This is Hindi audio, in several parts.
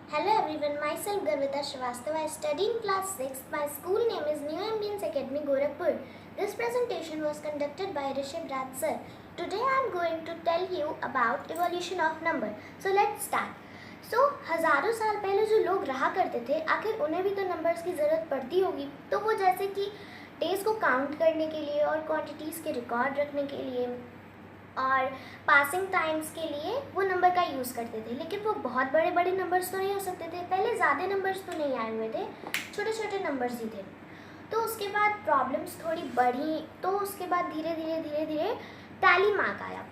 Hello everyone, myself Garvita Srivastava. I study in class 6. My school name is New Ambience Academy, Gorakhpur. This presentation was conducted by Rishabh Raj sir. Today I am going to tell you about evolution of number. So let's start. हज़ारों साल पहले जो लोग रहा करते थे, आखिर उन्हें भी तो नंबर्स की ज़रूरत पड़ती होगी. तो वो जैसे कि डेज को काउंट करने के लिए और क्वांटिटीज़ के रिकॉर्ड रखने के लिए और पासिंग टाइम्स के लिए वो नंबर का यूज़ करते थे. लेकिन वो बहुत बड़े बड़े नंबर्स तो नहीं हो सकते थे. पहले ज़्यादा नंबर्स तो नहीं आए हुए थे, छोटे छोटे नंबर्स ही थे. तो उसके बाद प्रॉब्लम्स थोड़ी बढ़ी. तो उसके बाद धीरे धीरे टैली मार्क आया.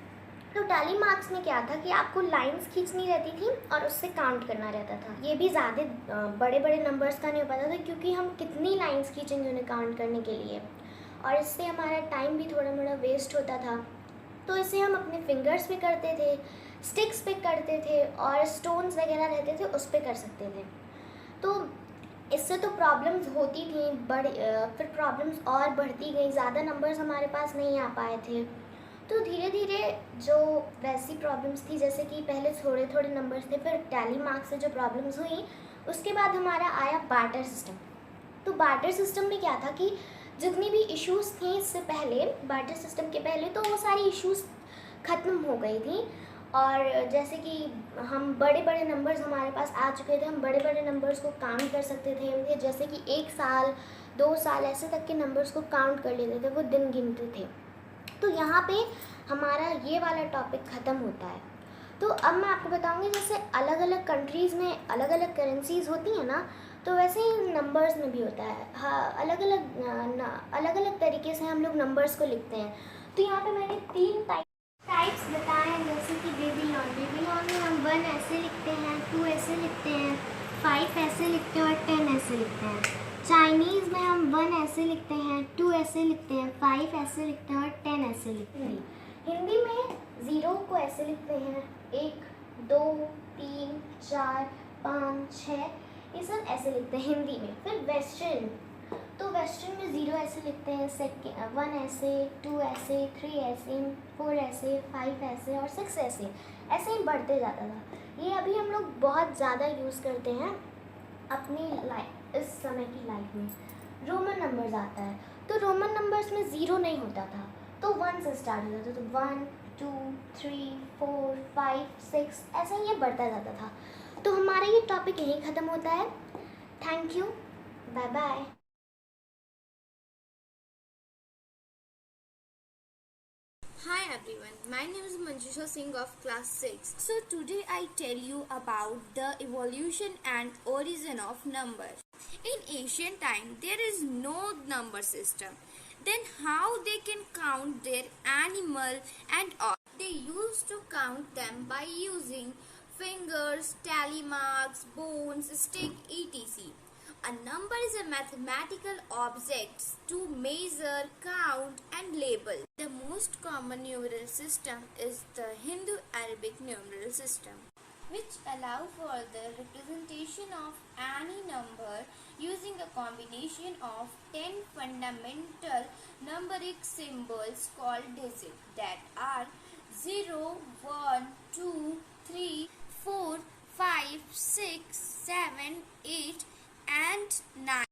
तो टैली मार्क्स में क्या था कि आपको लाइंस खींचनी रहती थी और उससे काउंट करना रहता था. ये भी ज़्यादा बड़े बड़े नंबर्स का नहीं पता था, क्योंकि हम कितनी लाइंस खींचेंगे उन्हें काउंट करने के लिए, और इससे हमारा टाइम भी थोड़ा मोड़ा वेस्ट होता था. तो इसे हम अपने फिंगर्स पे करते थे, स्टिक्स पे करते थे, और स्टोन्स वगैरह रहते थे उस पे कर सकते थे. तो इससे तो प्रॉब्लम्स होती थी. फिर प्रॉब्लम्स और बढ़ती गई. ज़्यादा नंबर्स हमारे पास नहीं आ पाए थे. तो धीरे धीरे जो वैसी प्रॉब्लम्स थी, जैसे कि पहले थोड़े थोड़े नंबर्स थे, फिर टैली मार्क्स से जो प्रॉब्लम्स हुई, उसके बाद हमारा आया बार्टर सिस्टम. तो बार्टर सिस्टम में क्या था कि जितनी भी इश्यूज़ थी इससे पहले, बार्टर सिस्टम के पहले, तो वो सारी इश्यूज़ ख़त्म हो गई थी. और जैसे कि हम बड़े बड़े नंबर्स हमारे पास आ चुके थे, हम बड़े बड़े नंबर्स को काउंट कर सकते थे. जैसे कि 1 साल 2 साल ऐसे तक के नंबर्स को काउंट कर लेते थे, वो दिन गिनते थे. तो यहाँ पे हमारा ये वाला टॉपिक ख़त्म होता है. तो अब मैं आपको बताऊँगी, जैसे अलग अलग कंट्रीज़ में अलग अलग करेंसीज़ होती हैं ना, तो वैसे ही नंबर्स में भी होता है. हाँ, अलग अलग तरीके से हम लोग नंबर्स को लिखते हैं. तो यहाँ पे मैंने 3 टाइप्स बताए हैं. जैसे कि बेबीलोन में हम 1 ऐसे लिखते हैं, 2 ऐसे लिखते हैं, 5 ऐसे लिखते हैं और 10 ऐसे लिखते हैं. चाइनीज़ में हम 1 ऐसे लिखते हैं, 2 ऐसे लिखते हैं, 5 ऐसे लिखते हैं और 10 ऐसे लिखते हैं. हिंदी में 0 को ऐसे लिखते हैं, 1 2 3 4 5 6, ये सब ऐसे लिखते हैं हिंदी में. फिर वेस्टर्न, तो वेस्टर्न में 0 ऐसे लिखते हैं, 1 ऐसे, 2 ऐसे, 3 ऐसे, 4 ऐसे, 5 ऐसे और 6 ऐसे. ऐसे ही बढ़ते जाता था. ये अभी हम लोग बहुत ज़्यादा यूज़ करते हैं अपनी लाइफ, इस समय की लाइफ में. रोमन नंबर्स आता है, तो रोमन नंबर्स में 0 नहीं होता था, तो 1 से स्टार्ट होता था. तो 1 2 3 4 5 6 ऐसे ही ये बढ़ता जाता था. तो हमारा ये टॉपिक यहीं ख़त्म होता है. Thank you, bye bye. Hi everyone, my name is Manjusha Singh of class 6. So today I tell you about the evolution and origin of numbers. In ancient time there is no number system. Then how they can count their animal and all? They used to count them by using fingers, tally marks, bones, stick, etc. A number is a mathematical object to measure, count and label. The most common numeral system is the Hindu-Arabic numeral system, which allow for the representation of any number using a combination of 10 fundamental numeric symbols called digits, that are 0, 1, 2, 3, 4, 5, 6, 7, 8 and 9.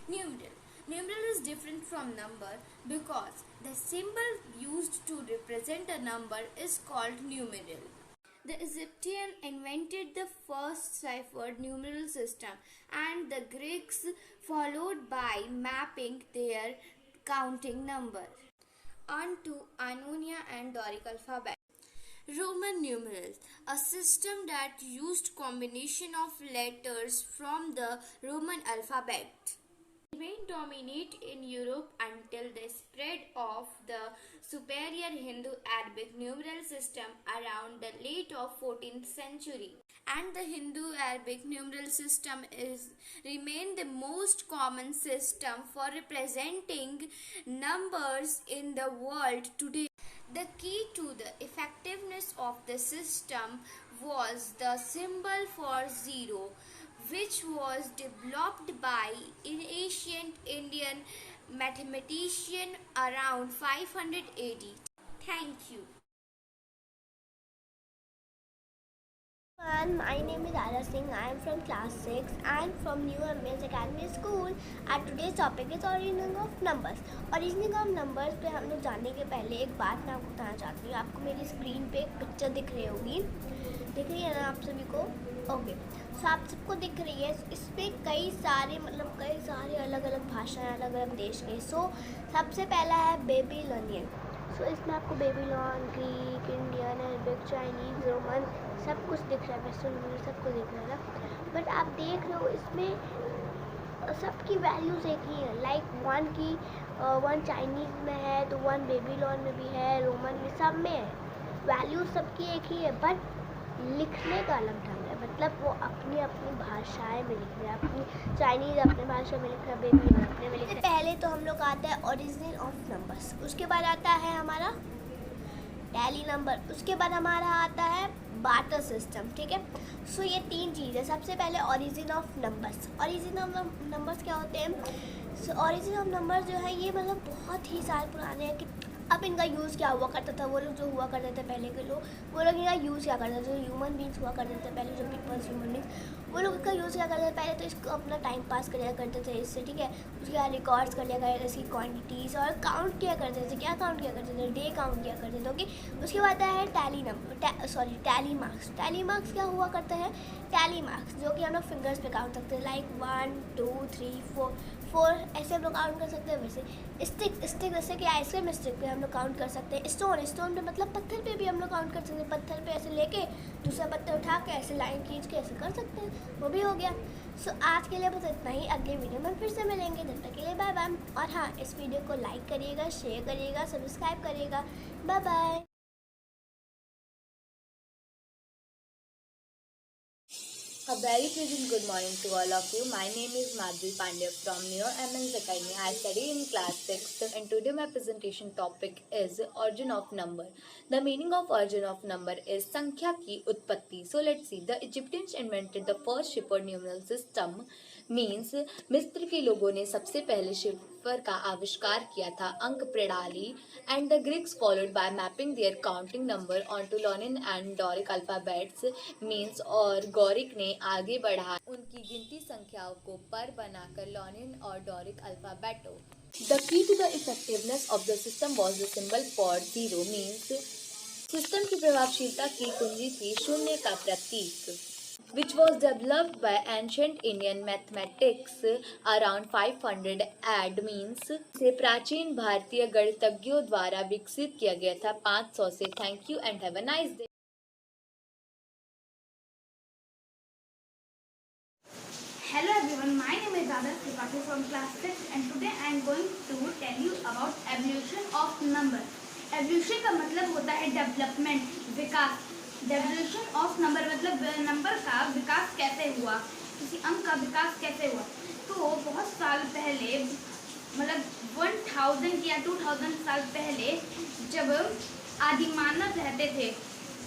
Numeral. Numeral is different from number because the symbol used to represent a number is called numeral. The Egyptian invented the first ciphered numeral system, and the Greeks followed by mapping their counting number onto Ionia and Doric alphabet. Roman numerals, a system that used combination of letters from the Roman alphabet. Remained dominant in Europe until the spread of the superior Hindu-Arabic numeral system around the late of 14th century. And the Hindu-Arabic numeral system is remained the most common system for representing numbers in the world today. The key to the effectiveness of the system was the symbol for zero, which was developed by an ancient Indian mathematician around 500 AD. Thank you. everyone, my name is Ara Singh. I am from class 6 and from New Ambience Academy School. And today's topic is origin of numbers. Origin of numbers पे हम लोग जानने के पहले एक बात मैं आपको बताना चाहती हूँ. आपको मेरी स्क्रीन पे एक पिक्चर दिख रही होगी, दिख रही है ना आप सभी को? ओके, सो आप सबको दिख रही है. इसमें कई सारे अलग अलग भाषाएं, अलग अलग देश के. सो सबसे पहला है बेबीलोनियन. सो इसमें आपको Babylon, Greek, Indian, Arabic, Chinese, Roman सब कुछ दिख रहा है. वेस्टर्न सब कुछ दिख रहा है ना. बट आप देख रहे हो इसमें सबकी वैल्यूज़ एक ही है. लाइक वन चाइनीज़ में है तो वन बेबीलोन में भी है, रोमन में, सब में है. वैल्यूज़ सबकी एक ही है, बट लिखने का अलग ढंग है. मतलब वो अपनी अपनी भाषाएं में लिख रहे हैं. अपनी चाइनीज़ अपने भाषा में लिख रहा है, बेबीलोन अपने में लिख रहा है. पहले तो हम लोग आता है ओरिजिन ऑफ नंबर्स. उसके बाद आता है हमारा टैली नंबर. उसके बाद हमारा आता है बार्टर सिस्टम. ठीक है. सो ये तीन चीज़ है. सबसे पहले origin of numbers. Origin of numbers क्या होते हैं? सो ओरिजिन ऑफ नंबर्स जो है ये मतलब बहुत ही साल पुराने हैं. कि अब इनका यूज़ क्या हुआ करता था, वो लोग जो हुआ करते थे पहले के लोग, वो लोग इनका यूज़ क्या करते थे, जो ह्यूमन बींग्स हुआ करते थे पहले, जो पीपल्स ह्यूमन बींग्स, वो लोग इसका यूज़ क्या करते थे पहले. तो इसको अपना टाइम पास किया करते थे इससे. ठीक है. उसके बाद रिकॉर्ड्स कर लिया करते थे, इसकी क्वान्टिटीज़, और काउंट किया करते थे. क्या काउंट किया करते थे? डे काउंट किया करते थे. ओके. उसके बाद आता है टैली मार्क्स. टैली मार्क्स क्या हुआ करता है? टैली मार्क्स जो कि हम लोग फिंगर्स पे काउंट करते हैं. लाइक 1 2 3 4 ऐसे हम लोग काउंट कर सकते हैं. वैसे स्टिक जैसे कि आइसक्रीम स्टिक पे हम लोग काउंट कर सकते हैं. स्टोन पे मतलब पत्थर पे भी हम लोग काउंट कर सकते हैं. पत्थर पे ऐसे लेके दूसरा पत्थर उठा के ऐसे लाइन खींच के ऐसे कर सकते हैं. वो भी हो गया. सो आज के लिए बस इतना ही. अगले वीडियो में फिर से मिलेंगे. तब तक के लिए बाय बाय. और हाँ, इस वीडियो को लाइक करिएगा, शेयर करिएगा, सब्सक्राइब करिएगा. Bye bye. A very pleasant good morning to all of you. My name is Madhuri Pandya from Neo MN's Academy. I study in class 6th and today my presentation topic is origin of number. The meaning of origin of number is संख्या की उत्पत्ति. So let's see. The Egyptians invented the first shifred numeral system. Means मिस्र के लोगों ने सबसे पहले शिफर का आविष्कार किया था, अंक प्रणाली. And the Greeks followed by mapping their counting number onto Ionian and Doric alphabets. Means और गौरिक ने आगे बढ़ा उनकी गिनती संख्याओं को पर बनाकर लॉनिन और डोरिक अल्फाबेटो. The key to the effectiveness of the system was the symbol for zero. Means system की प्रभावशीलता की कुंजी थी शून्य का प्रतीक, which was developed by ancient Indian mathematics around 500 AD. Means से प्राचीन भारतीय गणितज्ञों द्वारा विकसित किया गया था 500 से. Thank you and have a nice day. Hello everyone, my name is Adarsh Tripathi from class 6 and today I am going to tell you about evolution of number. Evolution का मतलब होता है development, Vikas. Devolution of number मतलब नंबर का विकास कैसे हुआ, किसी अंक का विकास कैसे हुआ. तो बहुत साल पहले मतलब 1000 या 2000 साल पहले जब आदिमानव रहते थे,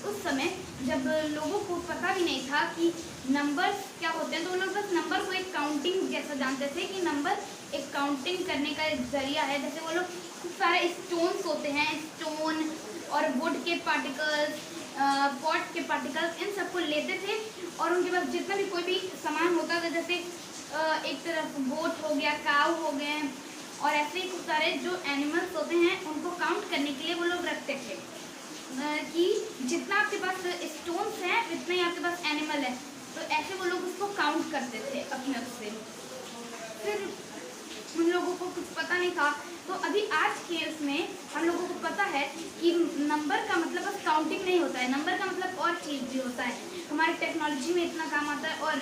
उस समय जब लोगों को पता भी नहीं था कि नंबर्स क्या होते हैं, तो उन लोग बस नंबर को एक काउंटिंग जैसा जानते थे कि नंबर एक काउंटिंग करने का एक जरिया है. जैसे वो लोग खूब सारे स्टोन्स होते हैं, स्टोन और वुड के पार्टिकल्स, पॉट के पार्टिकल्स, इन सबको लेते थे और उनके पास जितना भी कोई भी सामान होता था, जैसे एक तरफ गोट हो गया, काऊ हो गए, और ऐसे ही खूब सारे जो एनिमल्स होते हैं उनको काउंट करने के लिए वो लोग रखते थे कि जितना आपके पास स्टोन्स हैं उतना ही आपके पास एनिमल है. तो ऐसे वो लोग उसको काउंट करते थे अपने आप से. फिर उन लोगों को कुछ पता नहीं था, तो अभी आज के उसमें हम लोगों को पता है कि नंबर का मतलब बस काउंटिंग नहीं होता है, नंबर का मतलब और चीज़ भी होता है. हमारी टेक्नोलॉजी में इतना काम आता है और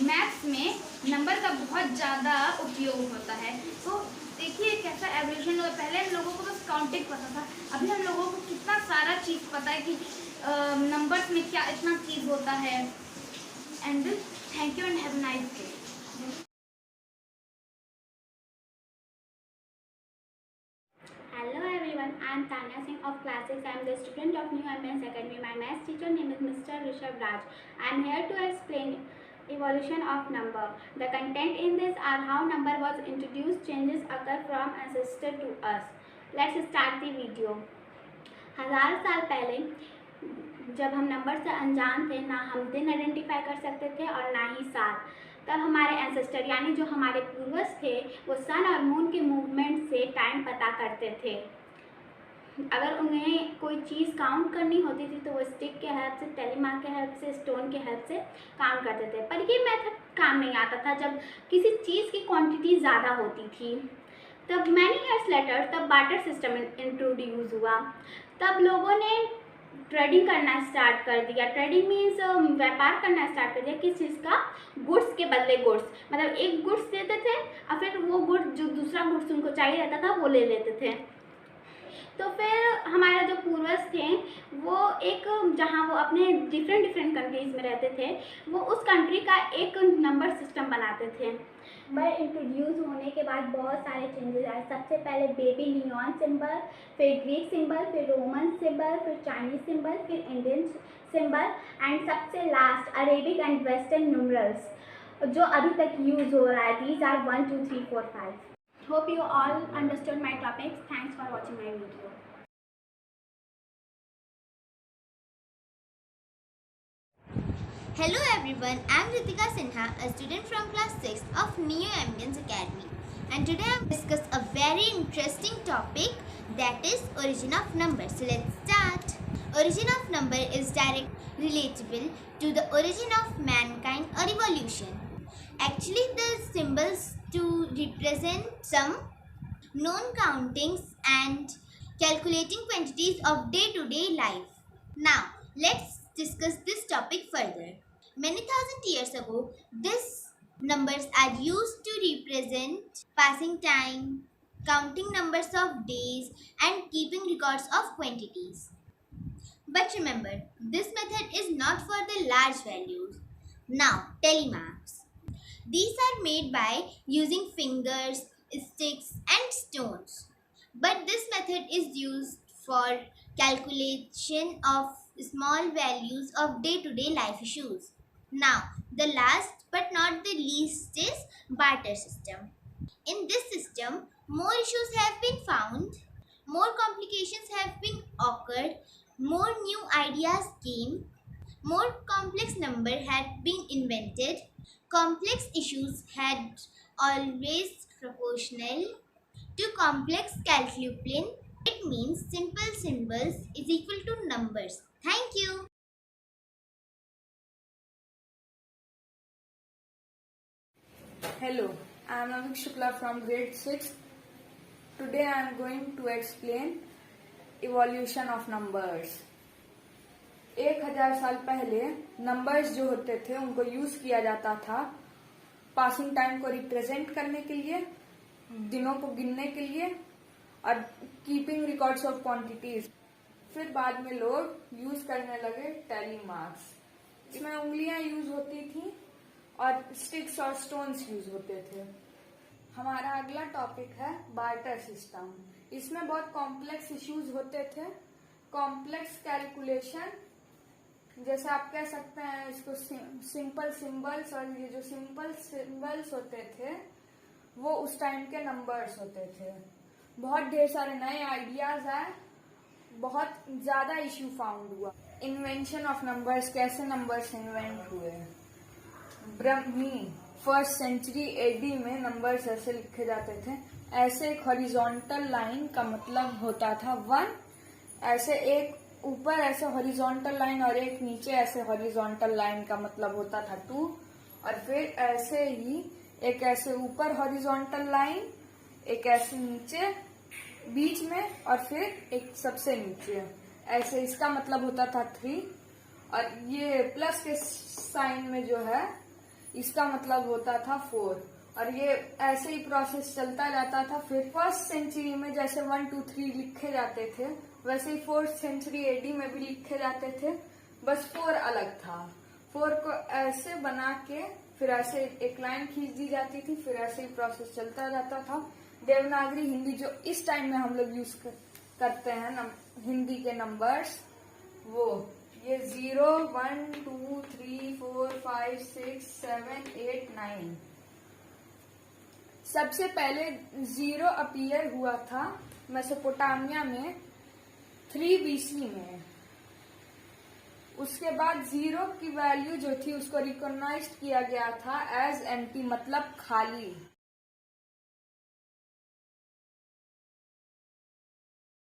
मैथ्स में नंबर का बहुत ज़्यादा उपयोग होता है. तो देखिए कैसा एवोल्यूशन हुआ. पहले हम लोगों को बस काउंटिंग पता था, अभी हम लोगों को कितना सारा चीज़ पता है कि नंबर्स में क्या इतना चीज़ होता है. And thank you and have a nice day. Hello everyone, I am Tanya Singh of class 6. I am the student of New Ambience Academy. My maths teacher name is Mr. Rishabh Raj. I am here to explain evolution of number. The content in this are how number was introduced, changes occur from ancestor to us. Let's start the video. 1000 साल पहले जब हम नंबर से अनजान थे, ना हम दिन आइडेंटिफाई कर सकते थे और ना ही साल, तब हमारे एंसेस्टर यानी जो हमारे पूर्वज थे वो सन और मून के मूवमेंट से टाइम पता करते थे। अगर उन्हें कोई चीज़ काउंट करनी होती थी तो वो स्टिक के हेल्प से, टेलीमार्क के हेल्प से, स्टोन के हेल्प से काउंट करते थे। पर ये मेथड काम नहीं आता था जब किसी चीज़ की क्वांटिटी ज़्यादा होती थी। तब मैनी ईयर्स लेटर तब बार्टर सिस्टम इंट्रोड्यूस हुआ। तब लोगों ने ट्रेडिंग करना स्टार्ट कर दिया। ट्रेडिंग मीन्स व्यापार करना स्टार्ट कर दिया। किस चीज़ का? गुड्स के बदले गुड्स, मतलब एक गुड्स देते थे और फिर वो गुड्स जो दूसरा गुड्स उनको चाहिए रहता था वो ले लेते थे। तो फिर हमारे जो पूर्वज थे वो एक, जहाँ वो अपने डिफरेंट कंट्रीज़ में रहते थे, वो उस कंट्री का एक नंबर सिस्टम बनाते थे। नंबर इंट्रोड्यूस होने के बाद बहुत सारे चेंजेस आए। सबसे पहले बेबी लियोन सिंबल, फिर ग्रीक सिंबल, फिर रोमन सिंबल, फिर चाइनीज सिंबल, फिर इंडियन सिंबल एंड सबसे last Arabic and western numerals जो अभी तक यूज हो रहा है। These are 1 2 3 4 5. Hope you all understood my topics. Thanks for watching my video. Hello everyone, I am Ritika Sinha, a student from class 6 of Neo Ambience Academy, and today I am discuss a very interesting topic, that is origin of number. So let's start. Origin of number is directly relatable to the origin of mankind or evolution. Actually, the symbols to represent some known countings and calculating quantities of day-to-day life. Now, let's discuss this topic further. Many thousand years ago, these numbers are used to represent passing time, counting numbers of days, and keeping records of quantities. But remember, this method is not for the large values. Now, telemarks. These are made by using fingers, sticks, and stones. But this method is used for calculation of small values of day-to-day life issues. Now, the last but not the least is barter system. In this system, more issues have been found, more complications have been occurred, more new ideas came, more complex number had been invented, complex issues had always proportional to complex calculation. It means simple symbols is equal to numbers. Thank you. Hello, I am Amik Shukla from grade 6. Today I am going to explain evolution of numbers. 1000 साल पहले नंबर्स जो होते थे उनको यूज किया जाता था पासिंग टाइम को रिप्रेजेंट करने के लिए, दिनों को गिनने के लिए और कीपिंग रिकॉर्ड्स ऑफ क्वांटिटीज। फिर बाद में लोग यूज करने लगे टैली मार्क्स। इसमें उंगलियां यूज होती थी और स्टिक्स और स्टोन्स यूज होते थे। हमारा अगला टॉपिक है बार्टर सिस्टम। इसमें बहुत कॉम्प्लेक्स इश्यूज होते थे। कॉम्प्लेक्स कैलकुलेशन, जैसे आप कह सकते हैं इसको सिंपल सिंबल्स, और ये जो सिंपल सिंबल्स होते थे वो उस टाइम के नंबर्स होते थे। बहुत ढेर सारे नए आइडियाज आए, बहुत ज्यादा इश्यू फाउंड हुआ। इन्वेंशन ऑफ नंबर्स, कैसे नंबर्स इन्वेंट हुए। ब्रह्मी फर्स्ट सेंचुरी एडी में नंबर्स ऐसे लिखे जाते थे। ऐसे एक हॉरिजॉन्टल लाइन का मतलब होता था 1, ऐसे एक ऊपर ऐसे हॉरिजॉन्टल लाइन और एक नीचे ऐसे हॉरिजॉन्टल लाइन का मतलब होता था 2, और फिर ऐसे ही एक ऐसे ऊपर हॉरिजॉन्टल लाइन, एक ऐसे नीचे बीच में, और फिर एक सबसे नीचे ऐसे, इसका मतलब होता था 3। और ये प्लस के साइन में जो है इसका मतलब होता था 4। और ये ऐसे ही प्रोसेस चलता जाता था। फिर फर्स्ट सेंचुरी में जैसे 1 2 3 लिखे जाते थे वैसे ही 4th सेंचुरी एडी में भी लिखे जाते थे, बस 4 अलग था। 4 को ऐसे बना के फिर ऐसे एक लाइन खींच दी जाती थी, फिर ऐसे ही प्रोसेस चलता जाता था। देवनागरी हिंदी जो इस टाइम में हम लोग यूज करते हैं हिंदी के नंबर्स, वो ये 0 1 2 3 4 5 6 7 8 9। सबसे पहले 0 अपीयर हुआ था मेसोपोटामिया में 3 BC में। उसके बाद 0 की वैल्यू जो थी उसको रिकॉग्नाइज किया गया था एज एम्प्टी, मतलब खाली।